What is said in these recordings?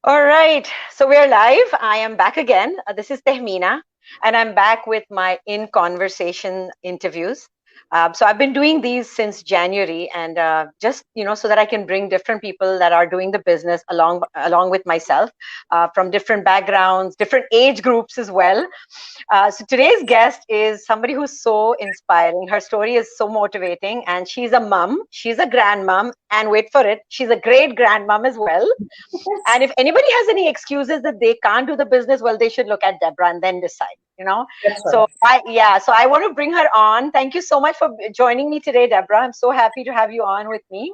All right, so we're live. I am back again. This is Tehmina, and I'm back with my In Conversation interviews. So I've been doing these since January, and just so that I can bring different people that are doing the business along with myself, from different backgrounds, different age groups as well. So today's guest is somebody who's so inspiring. Her story is so motivating, and she's a mom, she's a grandmom, and wait for it, she's a great grandmom as well. And if anybody has any excuses that they can't do the business, well, they should look at Debra and then decide. That's So right. so I want to bring her on. Thank you so much for joining me today, Debra. I'm so happy to have you on with me.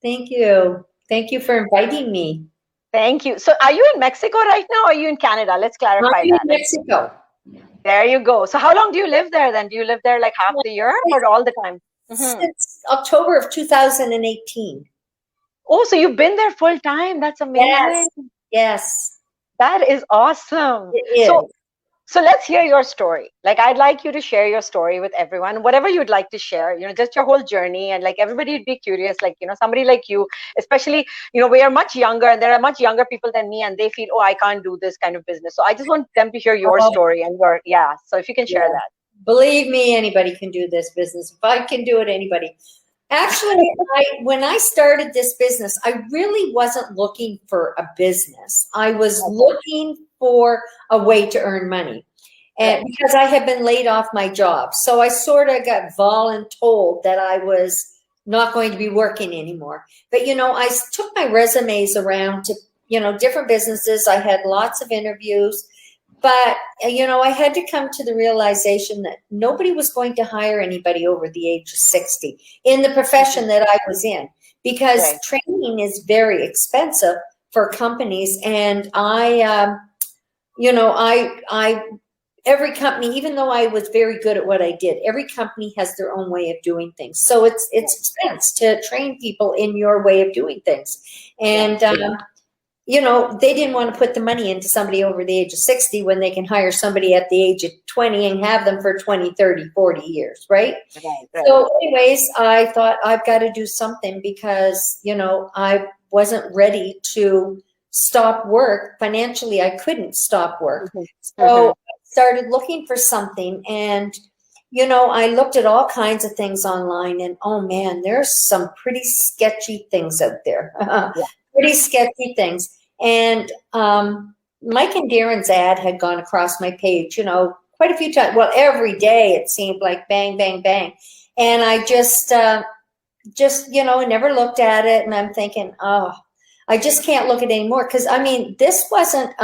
Thank you. Thank you for inviting me. Thank you. So are you in Mexico right now or are you in Canada? Let's I'm clarify in that. Mexico. There you go. So how long do you live there then? Do you live there like half the year or all the time? Since October of 2018. Oh, so you've been there full time. That's amazing. Yes. That is awesome. It is. So let's hear your story. Like, I'd like you to share your story with everyone, whatever you'd like to share, just your whole journey. And like, everybody would be curious, like, somebody like you, especially, we are much younger and there are much younger people than me and they feel, oh, I can't do this kind of business. So I just want them to hear your story and so if you can share that. Believe me, anybody can do this business. If I can do it, anybody. Actually, when I started this business, I really wasn't looking for a business. I was looking for a way to earn money. And because I had been laid off my job. So I sort of got voluntold that I was not going to be working anymore. But, I took my resumes around to, different businesses. I had lots of interviews. But, I had to come to the realization that nobody was going to hire anybody over the age of 60 in the profession that I was in, because training is very expensive for companies. And every company, even though I was very good at what I did, every company has their own way of doing things. So it's expense to train people in your way of doing things. And, they didn't want to put the money into somebody over the age of 60 when they can hire somebody at the age of 20 and have them for 20, 30, 40 years, right? So anyways, I thought I've got to do something because, I wasn't ready to stop work. Financially, I couldn't stop work. So I started looking for something and, I looked at all kinds of things online and, oh man, there's some pretty sketchy things out there. Pretty sketchy things. And Mike and Darren's ad had gone across my page, quite a few times. Well, every day it seemed like bang, bang, bang. And I just never looked at it. And I'm thinking, oh, I just can't look at it anymore. Because, this wasn't,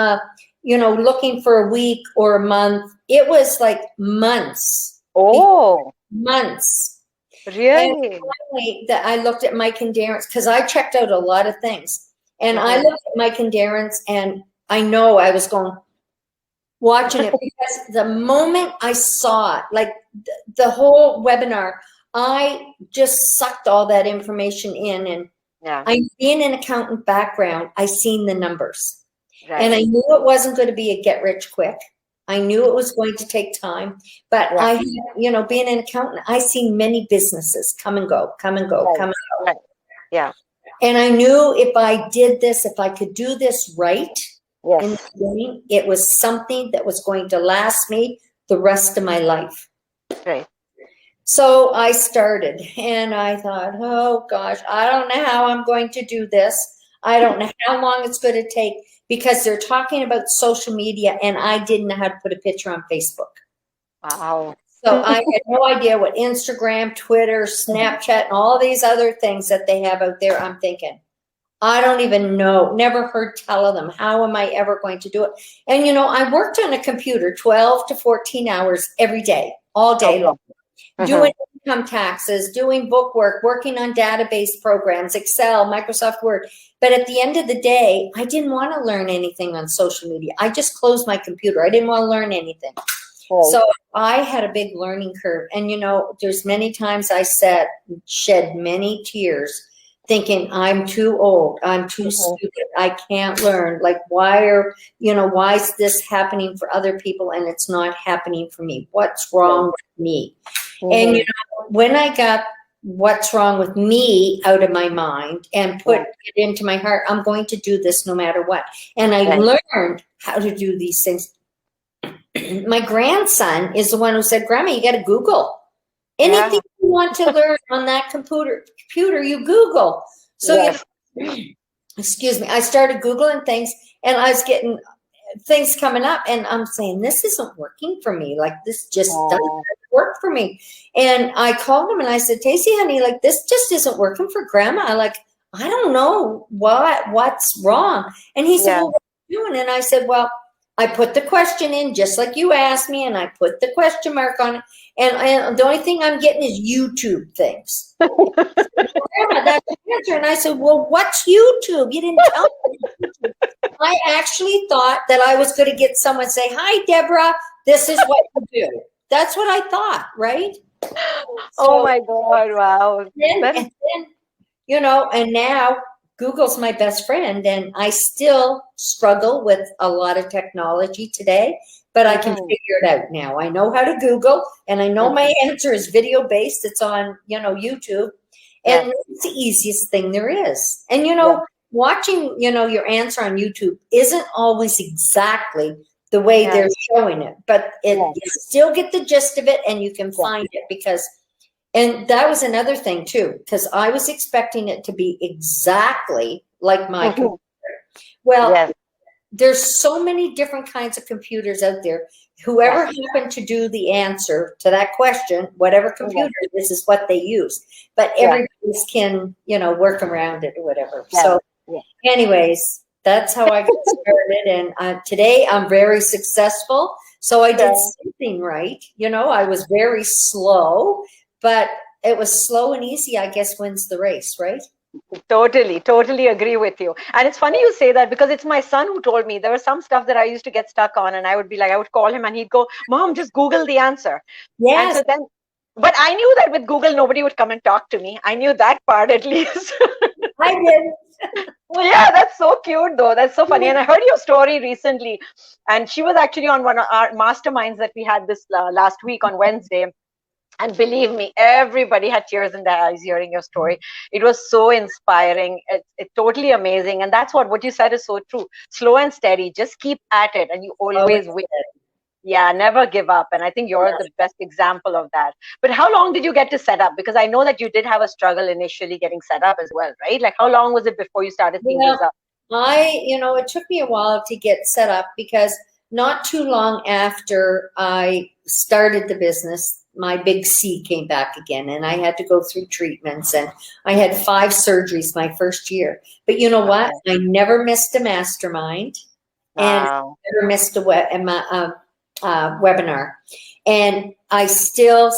looking for a week or a month. It was like months. Oh. Months. Really? And finally, I looked at Mike and Darren's because I checked out a lot of things. And I looked at Mike and Darren's and I know I was watching it because the moment I saw it, like the whole webinar, I just sucked all that information in. And I being an accountant background, I seen the numbers. And I knew it wasn't going to be a get rich quick. I knew it was going to take time, but I, being an accountant, I seen many businesses come and go. Yeah. And I knew if I did this, if I could do this right in the beginning, it was something that was going to last me the rest of my life. Right. So I started and I thought, oh gosh, I don't know how I'm going to do this. I don't know how long it's going to take. Because they're talking about social media and I didn't know how to put a picture on Facebook. Wow. So I had no idea what Instagram, Twitter, Snapchat, and all these other things that they have out there. I'm thinking, I don't even know, never heard tell of them. How am I ever going to do it? And, I worked on a computer 12 to 14 hours every day, all day long, doing income taxes, doing book work, working on database programs, Excel, Microsoft Word. But at the end of the day, I didn't want to learn anything on social media. I just closed my computer. I didn't want to learn anything. So I had a big learning curve. And, there's many times I shed many tears thinking I'm too old. I'm too stupid. I can't learn. Like, why is this happening for other people and it's not happening for me? What's wrong with me? And, when I got what's wrong with me out of my mind and put it into my heart. I'm going to do this no matter what. And I learned how to do these things. My grandson is the one who said, Grandma, you got to Google. Anything you want to learn on that computer, you Google. So, excuse me, I started Googling things, and I was getting things coming up, and I'm saying, this isn't working for me. Like, this just doesn't work for me. And I called him and I said, Tasty, honey, like, this just isn't working for Grandma. Like, I don't know what's wrong. And he said, well, what are you doing? And I said, well, I put the question in just like you asked me, and I put the question mark on it. And the only thing I'm getting is YouTube things. Grandma, that's the answer. And I said, well, what's YouTube? You didn't tell me. I actually thought that I was going to get someone to say, hi, Debra, this is what you do. That's what I thought, right? Oh my God, wow. And then, you know, and now Google's my best friend, and I still struggle with a lot of technology today, but I can figure it out now. I know how to Google, and I know my answer is video-based. It's on, you know, YouTube, and it's the easiest thing there is. And, you know, watching, you know, your answer on YouTube isn't always exactly the way they're showing it, but you still get the gist of it, and you can find it because, and that was another thing too, because I was expecting it to be exactly like my computer. Well, there's so many different kinds of computers out there. Whoever happened to do the answer to that question, whatever computer this is what they use, but everybody can, you know, work around it or whatever. So anyways, that's how I got started. And today I'm very successful. So I did something right. You know, I was very slow, but it was slow and easy, I guess, wins the race, right? Totally agree with you. And it's funny you say that, because it's my son who told me there was some stuff that I used to get stuck on, and I would be like, I would call him and he'd go, Mom, just Google the answer. Yes. And so then, but I knew that with Google, nobody would come and talk to me. I knew that part at least. I did. Well, yeah, that's so cute though. That's so funny. And I heard your story recently, and she was actually on one of our masterminds that we had this last week on Wednesday. And believe me, everybody had tears in their eyes hearing your story. It was so inspiring. It's totally amazing. And that's what you said is so true. Slow and steady. Just keep at it, and you always win. Yeah, never give up. And I think you're the best example of that. But how long did you get to set up? Because I know that you did have a struggle initially getting set up as well, right? Like, how long was it before you started seeing results? It took me a while to get set up, because not too long after I started the business, my big C came back again, and I had to go through treatments, and I had 5 surgeries my first year. But you know what? I never missed a mastermind, and I never missed a webinar. And I still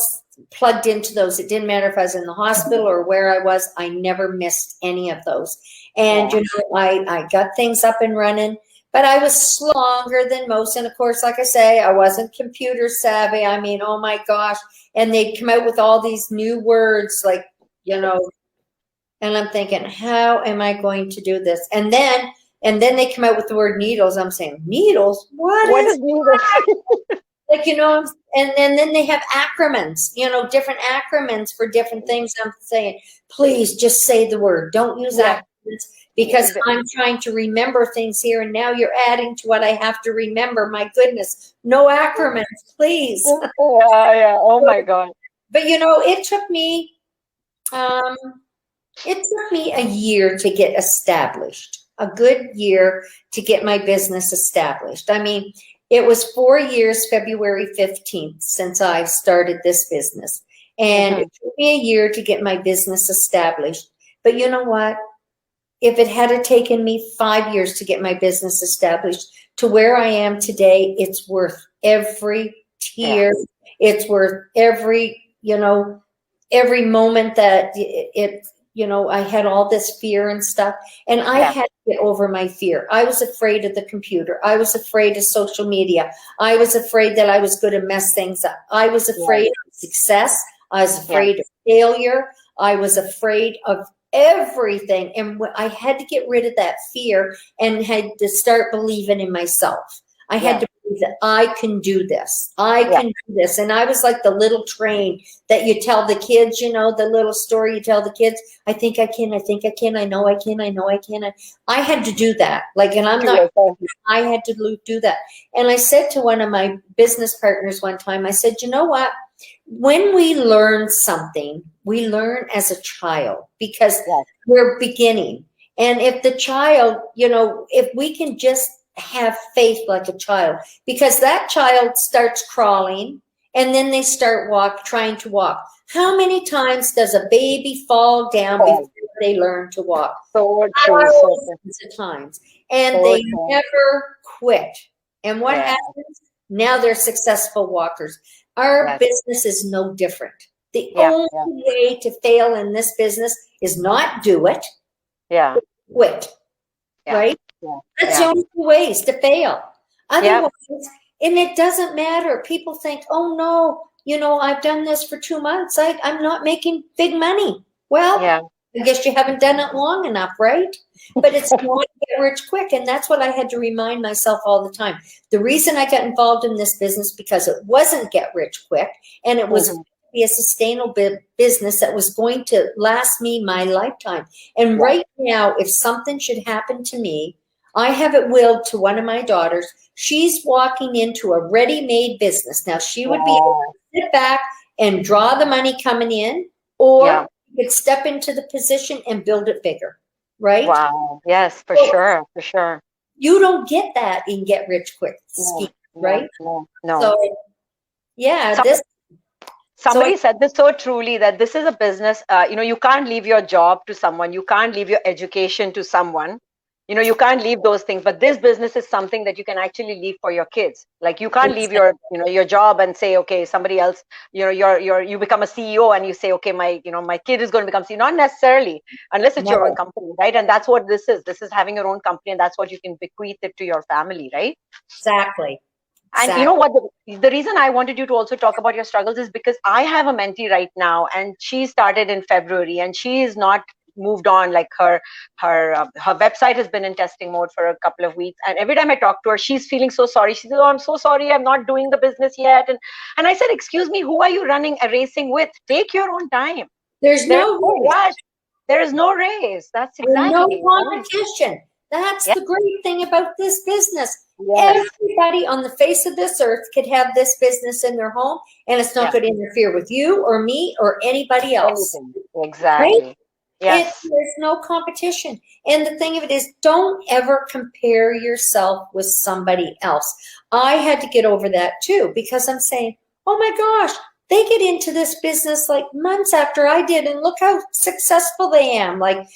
plugged into those. It didn't matter if I was in the hospital or where I was. I never missed any of those. And, you know, I got things up and running. But I was longer than most. And of course, like I say, I wasn't computer savvy. I mean, oh my gosh. And they'd come out with all these new words, like, you know, and I'm thinking, how am I going to do this? And then they come out with the word needles. I'm saying, needles? What is needles? Like, you know, and then they have acronyms, you know, different acronyms for different things. I'm saying, please just say the word. Don't use acronyms. Because I'm trying to remember things here, and now you're adding to what I have to remember. My goodness, no acronyms, please. Yeah. Oh my God. But you know, it took me a year to get established. A good year to get my business established. I mean, it was 4 years, February 15th, since I started this business, and it took me a year to get my business established. But you know what? If it had taken me 5 years to get my business established to where I am today, it's worth every tear. It's worth every, you know, every moment that you know, I had all this fear and stuff, and I had to get over my fear. I was afraid of the computer. I was afraid of social media. I was afraid that I was going to mess things up. I was afraid of success. I was afraid of failure. I was afraid of everything, and I had to get rid of that fear and had to start believing in myself. I had to that I can do this. I can do this. And I was like the little train that you tell the kids, you know, the little story you tell the kids. I think I can. I think I can. I know I can. I know I can. I had to do that. Like, and I'm not, I had to do that. And I said to one of my business partners one time, I said, you know what? When we learn something, we learn as a child because we're beginning. And if the child, you know, if we can just have faith like a child, because that child starts crawling and then they start trying to walk. How many times does a baby fall down before they learn to walk? So true. Thousands of times. And they never quit. And what happens? Now they're successful walkers. Our business is no different. The only way to fail in this business is not do it. Quit. Right? That's the only two ways to fail. Otherwise, and it doesn't matter. People think, oh no, you know, I've done this for 2 months. I'm not making big money. Well, I guess you haven't done it long enough, right? But it's not get rich quick. And that's what I had to remind myself all the time. The reason I got involved in this business because it wasn't get rich quick, and it was be a sustainable business that was going to last me my lifetime. And right now, if something should happen to me, I have it willed to one of my daughters. She's walking into a ready-made business. Now, she would be able to sit back and draw the money coming in, or could step into the position and build it bigger, right? Wow. Yes, for sure. For sure. You don't get that in get rich quick scheme, right? No. So, yeah, Somebody said this so truly, that this is a business, you know, you can't leave your job to someone. You can't leave your education to someone. You know, you can't leave those things, but this business is something that you can actually leave for your kids. Like, you can't leave your, you know, your job and say, okay, somebody else, you know, you become a CEO and you say, okay, my kid is going to become CEO. Not necessarily, unless it's your own company, right? And that's what this is. This is having your own company, and that's what you can bequeath it to your family, right? Exactly. And you know what, the reason I wanted you to also talk about your struggles is because I have a mentee right now, and she started in February, and she is not moved on. Like, her website has been in testing mode for a couple of weeks, and every time I talk to her, she's feeling so sorry. She says, oh, I'm so sorry, I'm not doing the business yet. And I said, excuse me, who are you running a racing with? Take your own time. There's no rush. There is no race. That's exactly. No competition. That's the great thing about this business. Everybody on the face of this earth could have this business in their home, and it's not going to interfere with you or me or anybody else. Exactly. Right? There's no competition. And the thing of it is, don't ever compare yourself with somebody else. I had to get over that too, because I'm saying, oh my gosh, they get into this business like months after I did, and look how successful they am. Like,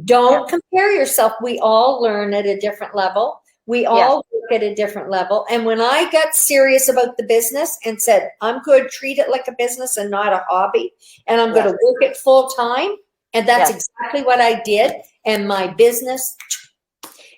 don't compare yourself. We all learn at a different level. We all work at a different level. And when I got serious about the business and said, I'm going to treat it like a business and not a hobby, and I'm going to work it full time, and that's exactly what I did. And my business,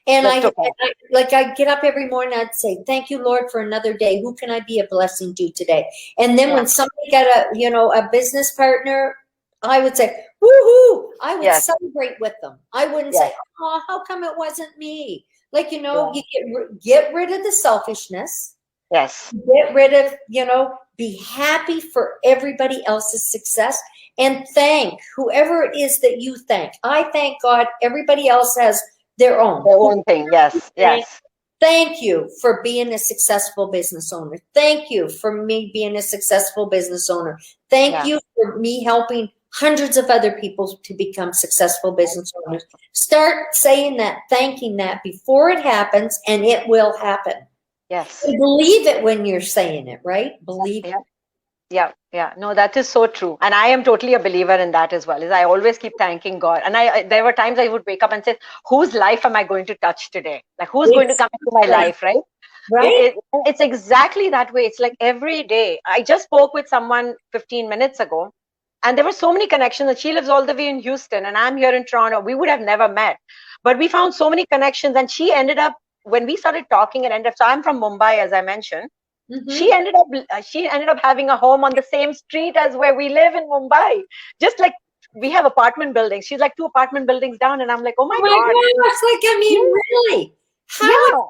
and I get up every morning, I'd say, thank you, Lord, for another day. Who can I be a blessing to today? And then when somebody got a business partner, I would say, woohoo! I would celebrate with them. I wouldn't say, oh, how come it wasn't me? Like, you get rid of the selfishness. Yes. Get rid of, be happy for everybody else's success, and thank whoever it is that you thank. I thank God. Everybody else has their own thing. Yes. Thank you for being a successful business owner. Thank you for me being a successful business owner. Thank you for me helping hundreds of other people to become successful business owners. Start saying that, thanking that before it happens, and it will happen. Yes. And believe it when you're saying it, right? Believe it. Yeah. No, that is so true. And I am totally a believer in that as well. Is I always keep thanking God. And there were times I would wake up and say, whose life am I going to touch today? Like, who's going to come into my life, right? Right. It's exactly that way. It's like every day. I just spoke with someone 15 minutes ago, and there were so many connections. And she lives all the way in Houston, and I'm here in Toronto. We would have never met, but we found so many connections. And she ended up, when we started talking, so I'm from Mumbai, as I mentioned. Mm-hmm. She ended up having a home on the same street as where we live in Mumbai. Just like, we have apartment buildings. She's like 2 apartment buildings down, and I'm like, oh my God. Gosh, like, I mean, really? How?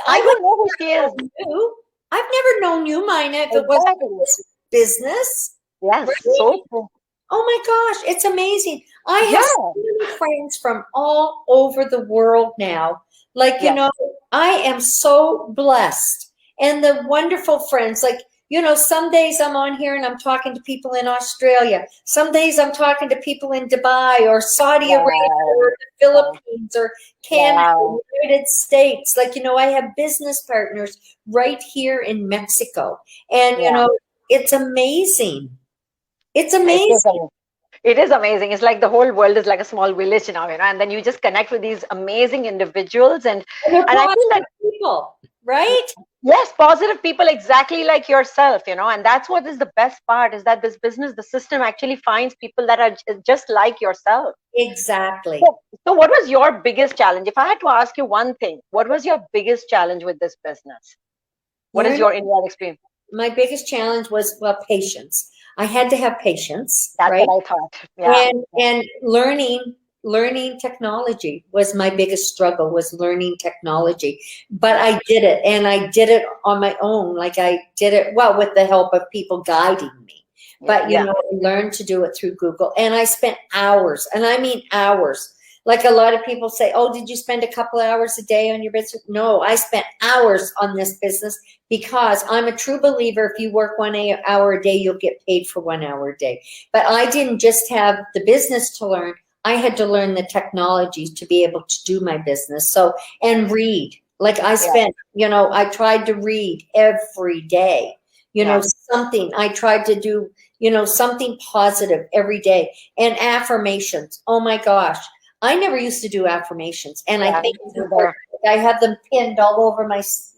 I I would don't know who she is. know you. I've never known you, Mina, if it was Exactly. this business. Yes, Really? so true. Oh my gosh, it's amazing. I have so Yeah. many friends from all over the world now. Like, Yes. I am so blessed. And the wonderful friends, like, some days I'm on here and I'm talking to people in Australia. Some days I'm talking to people in Dubai or Saudi Arabia or Wow. the Wow. Philippines or Canada, Wow. United States. Like, I have business partners right here in Mexico. And, Yeah. it's amazing. It's It is amazing. amazing. It is amazing. It's like the whole world is like a small village now, and then you just connect with these amazing individuals, and And they're I feel that positive people, right? yes, positive people exactly like yourself, and that's what is the best part is that this business, the system actually finds people that are just like yourself. Exactly. So what was your biggest challenge? If I had to ask you one thing, what was your biggest challenge with this business? What is You your in your experience? My biggest challenge was, well, patience. I had to have patience, That's right? what I thought. Yeah. And learning technology was my biggest struggle, was learning technology. But Yeah. I did it, and I did it on my own. Like, I did it, well, with the help of people guiding me. Yeah. But Yeah. I learned to do it through Google, and I spent hours, and I mean hours. Like, a lot of people say, oh, did you spend a couple of hours a day on your business? No, I spent hours on this business, because I'm a true believer, if you work 1 hour a day, you'll get paid for 1 hour a day. But I didn't just have the business to learn, I had to learn the technologies to be able to do my business. So, and read. Like, I Yeah. spent, I tried to read every day, Yeah. something. I tried to do, something positive every day. And affirmations. Oh my gosh. I never used to do affirmations. And I Yeah. think it's Either. important. I have them pinned all over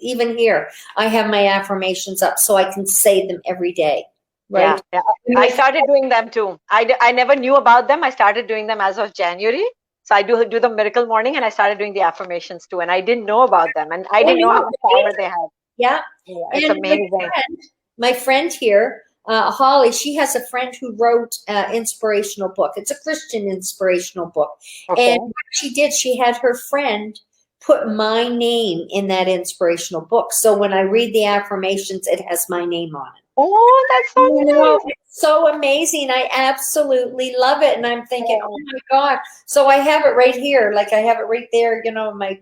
even here. I have my affirmations up so I can say them every day, Yeah. right? Yeah. And I started doing them too. I never knew about them. I started doing them as of January. So I do the miracle morning, and I started doing the affirmations too. And I didn't know about them, and I oh, didn't know yeah, how much power they have. yeah. Yeah, it's And amazing. my friend here, Holly, she has a friend who wrote an inspirational book. It's a Christian inspirational book. Okay. And what she did, she had her friend put my name in that inspirational book. So when I read the affirmations, it has my name on it. Oh, that's so nice. It's so amazing. I absolutely love it. And I'm thinking, oh Oh, my God. So I have it right here. Like, I have it right there, my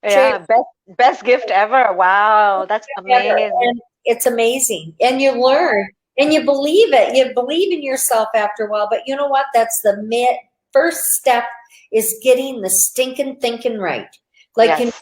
chair. yeah, best gift ever. Wow, that's Ever. amazing. And it's amazing. And you learn and you believe it. You believe in yourself after a while. But you know what? That's the first step, is getting the stinking thinking right. Like, Yes.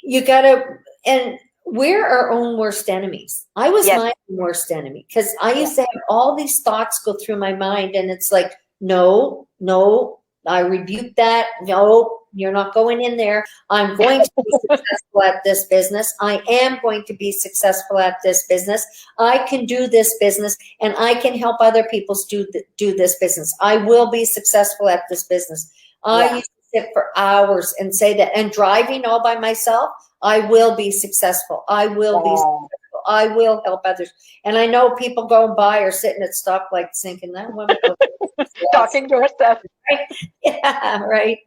you gotta, and we're our own worst enemies. I was Yes. my own worst enemy, because I Yeah. used to have all these thoughts go through my mind, and it's like, no, no, I rebuke that. No, you're not going in there. I'm going to be successful at this business. I am going to be successful at this business. I can do this business, and I can help other people do this business. I will be successful at this business. I Yeah. used to sit for hours and say that, and driving all by myself, I will be successful. I will be Wow. successful. I will help others. And I know people going by or sitting at stoplights thinking, that woman was Talking to herself. right. Yeah, right.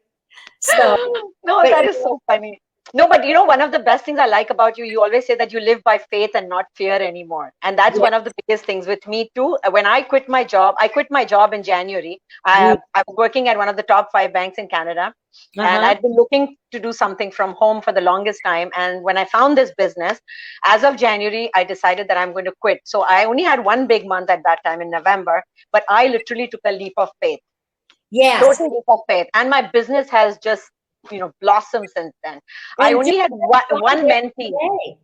So, No, but that is so funny. No, but one of the best things I like about you, you always say that you live by faith and not fear anymore. And that's yeah, one of the biggest things with me too. When I quit my job in January. mm, I was working at one of the top 5 banks in Canada, and uh-huh. I'd been looking to do something from home for the longest time. And when I found this business, as of January, I decided that I'm going to quit. So I only had one big month at that time in November, but I literally took a leap of faith. Yes. Total leap of faith, and my business has just blossomed since then. I And only had one mentee. yay.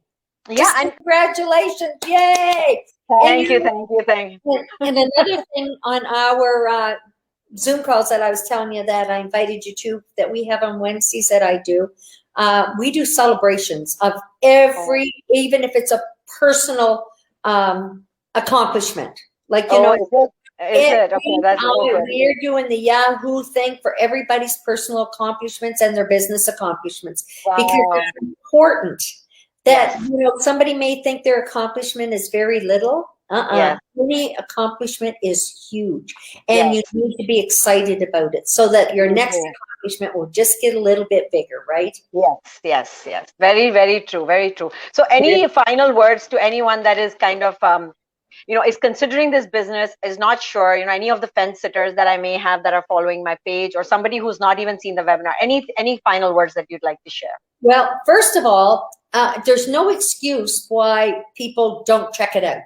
Yeah, Just and congratulations. Yay. And thank you, thank you, thank you. and another thing on our Zoom calls that I was telling you that I invited you to, that we have on Wednesdays that I do, we do celebrations of Oh, even if it's a personal accomplishment. Like, oh, is it? Is it? Okay, that's so good. we're doing the Yahoo thing for everybody's personal accomplishments and their business accomplishments, because Wow. it's important that, Yes. somebody may think their accomplishment is very little. Yes. Any accomplishment is huge, and Yes. you need to be excited about it, so that your Me next too. accomplishment will just get a little bit bigger, right? Yes. Very, very true. Very true. So, any final words to anyone that is kind of, is considering this business, is not sure, any of the fence sitters that I may have that are following my page, or somebody who's not even seen the webinar, any final words that you'd like to share? Well, first of all, there's no excuse why people don't check it out.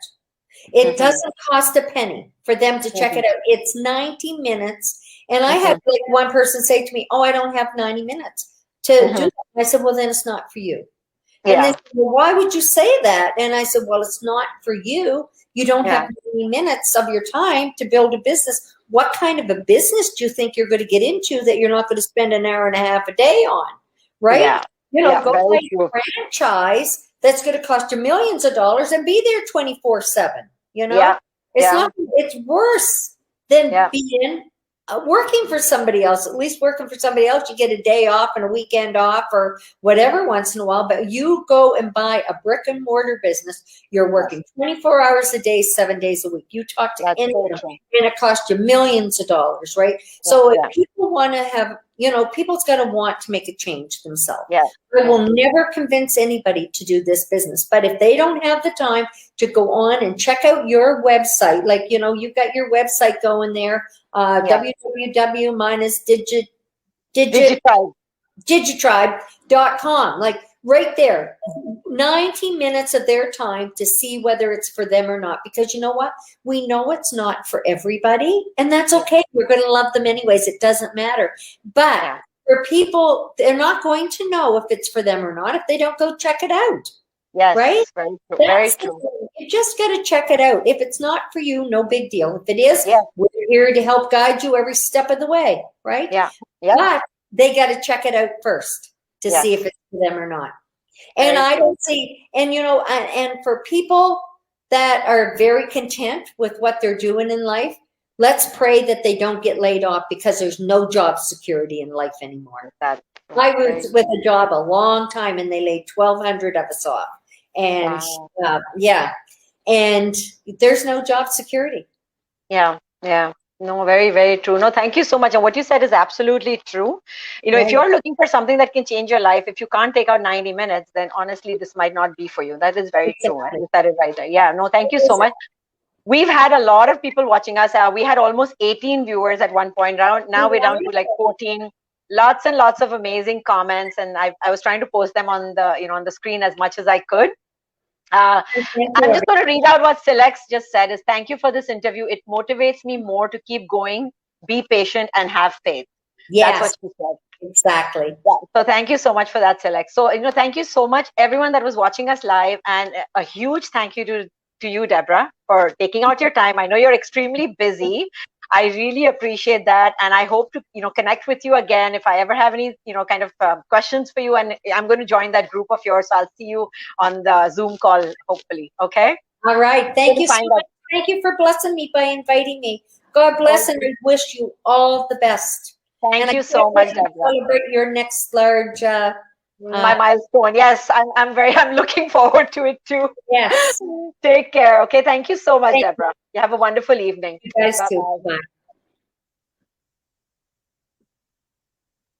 It doesn't cost a penny for them to check it out. It's 90 minutes. And I had like one person say to me, oh, I don't have 90 minutes to do that. I said, well, then it's not for you. And they said, well, why would you say that? And I said, well, it's not for you. You don't have 90 minutes of your time to build a business. What kind of a business do you think you're going to get into that you're not going to spend an hour and a half a day on? Right? Go buy a franchise that's going to cost you millions of dollars and be there 24/7. It's not. It's worse than being working for somebody else. At least working for somebody else, you get a day off and a weekend off or whatever once in a while. But you go and buy a brick and mortar business. You're working 24 hours a day, 7 days a week. You talk to anyone, and it costs you millions of dollars, right? So if people want to have, people's got to want to make a change themselves. I will never convince anybody to do this business, but if they don't have the time to go on and check out your website, like, you've got your website going there, www.digitribe.com, like right there, 90 minutes of their time to see whether it's for them or not. Because you know what? We know it's not for everybody, and that's okay. We're going to love them anyways. It doesn't matter. But for people, they're not going to know if it's for them or not if they don't go check it out. Right? Very true. Very true. You just got to check it out. If it's not for you, no big deal. If it is, we're here to help guide you every step of the way, right? But they got to check it out first to see if it's for them or not. And I don't see, and and for people that are very content with what they're doing in life, let's pray that they don't get laid off, because there's no job security in life anymore. I was with a job a long time and they laid 1,200 of us off. And and there's no job security. No, very, very true. No, thank you so much. And what you said is absolutely true. If you're looking for something that can change your life, if you can't take out 90 minutes, then honestly, this might not be for you. That is very true. You said it right there. Yeah, no, thank you so much. We've had a lot of people watching us. We had almost 18 viewers at one point. Now we're down to like 14. Lots and lots of amazing comments, and I was trying to post them on the on the screen as much as I could. I'm just going to read out what Silex just said. Is thank you for this interview. It motivates me more to keep going, be patient, and have faith. That's what she said. Exactly. So thank you so much for that, Silex. So thank you so much, everyone that was watching us live, and a huge thank you to you, Debra, for taking out your time. I know you're extremely busy. I really appreciate that, and I hope to connect with you again if I ever have any kind of questions for you. And I'm going to join that group of yours. So I'll see you on the Zoom call, hopefully. Okay. All right. Thank you so much. Thank you for blessing me by inviting me. God bless, and I wish you all the best. Thank you so much, Debra. Celebrate your next large. My milestone. Yes, I'm looking forward to it too. Yes. Take care. Okay. Thank you so much, Debra. You have a wonderful evening. You guys too. Bye.